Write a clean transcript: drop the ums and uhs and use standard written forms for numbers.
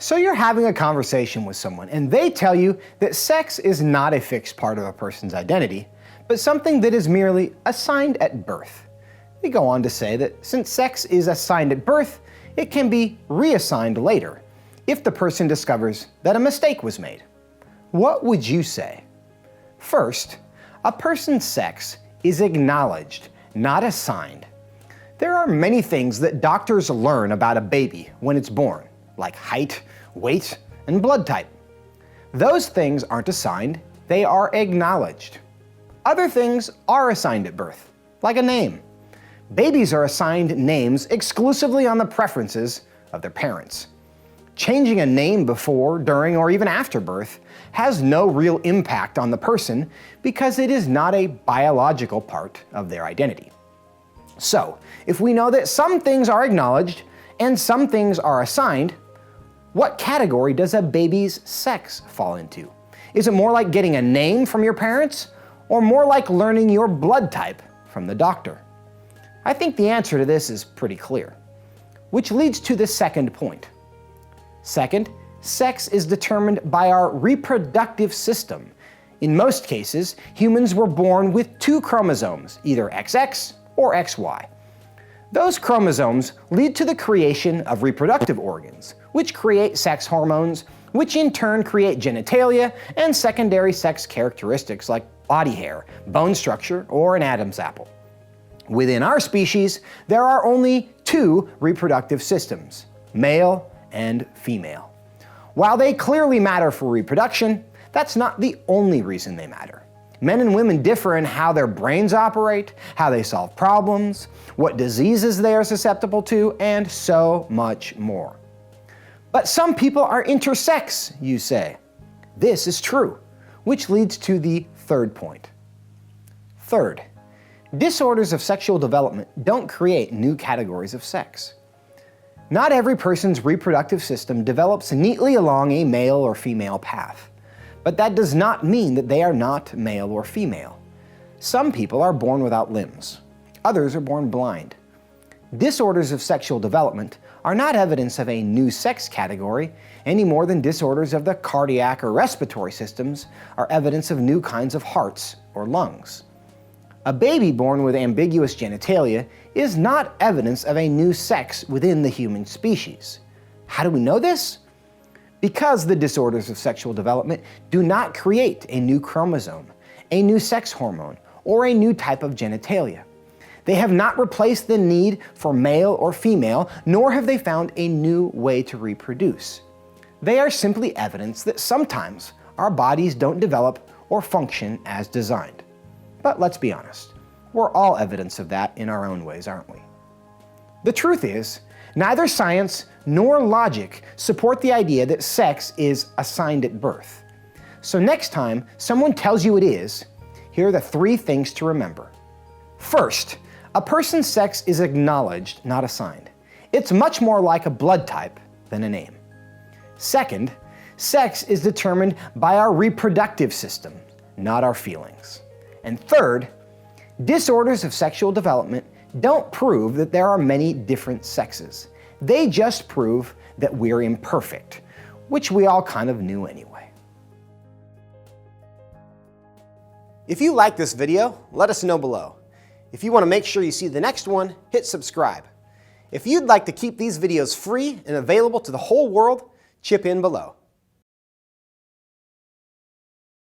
So you're having a conversation with someone and they tell you that sex is not a fixed part of a person's identity, but something that is merely assigned at birth. They go on to say that since sex is assigned at birth, it can be reassigned later if the person discovers that a mistake was made. What would you say? First, a person's sex is acknowledged, not assigned. There are many things that doctors learn about a baby when it's born, like height, weight, and blood type. Those things aren't assigned, they are acknowledged. Other things are assigned at birth, like a name. Babies are assigned names exclusively on the preferences of their parents. Changing a name before, during, or even after birth has no real impact on the person because it is not a biological part of their identity. So, if we know that some things are acknowledged and some things are assigned, what category does a baby's sex fall into? Is it more like getting a name from your parents, or more like learning your blood type from the doctor? I think the answer to this is pretty clear, which leads to the second point. Second, sex is determined by our reproductive system. In most cases, humans were born with 2 chromosomes, either XX or XY. Those chromosomes lead to the creation of reproductive organs, which create sex hormones, which in turn create genitalia and secondary sex characteristics like body hair, bone structure, or an Adam's apple. Within our species, there are only 2 reproductive systems, male and female. While they clearly matter for reproduction, that's not the only reason they matter. Men and women differ in how their brains operate, how they solve problems, what diseases they are susceptible to, and so much more. But some people are intersex, you say. This is true, which leads to the third point. Third, disorders of sexual development don't create new categories of sex. Not every person's reproductive system develops neatly along a male or female path. But that does not mean that they are not male or female. Some people are born without limbs. Others are born blind. Disorders of sexual development are not evidence of a new sex category any more than disorders of the cardiac or respiratory systems are evidence of new kinds of hearts or lungs. A baby born with ambiguous genitalia is not evidence of a new sex within the human species. How do we know this? Because the disorders of sexual development do not create a new chromosome, a new sex hormone, or a new type of genitalia. They have not replaced the need for male or female, nor have they found a new way to reproduce. They are simply evidence that sometimes our bodies don't develop or function as designed. But let's be honest, we're all evidence of that in our own ways, aren't we? The truth is, neither science nor logic support the idea that sex is assigned at birth. So next time someone tells you it is, here are the 3 things to remember. First, a person's sex is acknowledged, not assigned. It's much more like a blood type than a name. Second, sex is determined by our reproductive system, not our feelings. And third, disorders of sexual development don't prove that there are many different sexes. They just prove that we're imperfect, which we all kind of knew anyway. If you like this video, let us know below. If you want to make sure you see the next one, hit subscribe. If you'd like to keep these videos free and available to the whole world, chip in below.